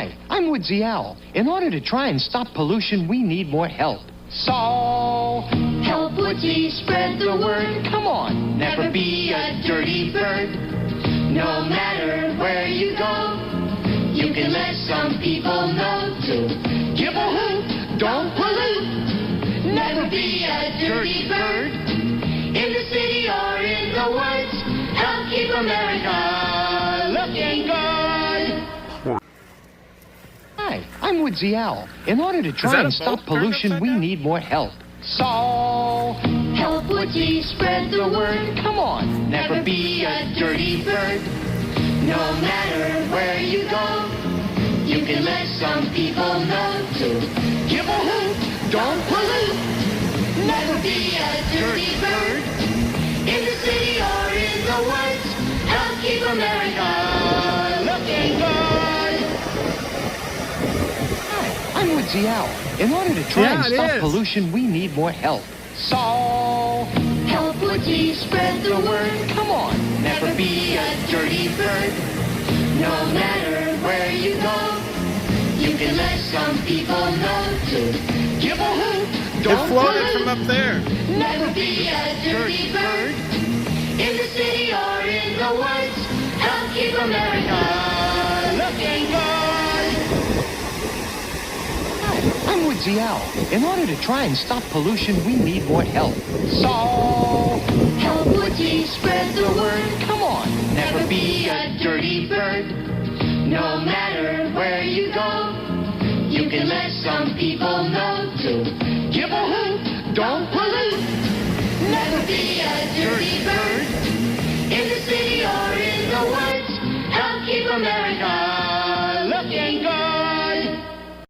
Hi, I'm Woodsy Owl. In order to try and stop pollution, we need more help. So, help Woodsy spread the word. Come on, never be a dirty bird. No matter where you go, you can let some people know to give a hoot, don't pollute. Never be a dirty bird. In the city or in the woods, help keep America looking good. Hi, I'm Woodsy Owl. In order to try and stop pollution, we need more help. So, help Woodsy spread the word. Come on, never be a dirty bird. No matter where you go, you can let some people know to give a hoot, don't pollute. Never be a dirty bird. In the city or in the woods, help keep America looking good. Hi, I'm Woodsy Owl. In order to try and stop pollution, we need more help. So, help Woodsy spread the word. Come on, never be a dirty bird. No matter where you go, you can let some people know to give a hoot, don't floated pollute. from up there. Never be a dirty bird. In the city or in the woods, help keep America looking good. Hi, I'm Woodsy Owl. In order to try and stop pollution, we need more help. So, help Woodsy spread the word. Come on, never be a dirty bird. No matter where you go, you can let some people know to give a hoot, don't pollute. Never be a dirty bird. In the city or in the woods, help keep America looking good.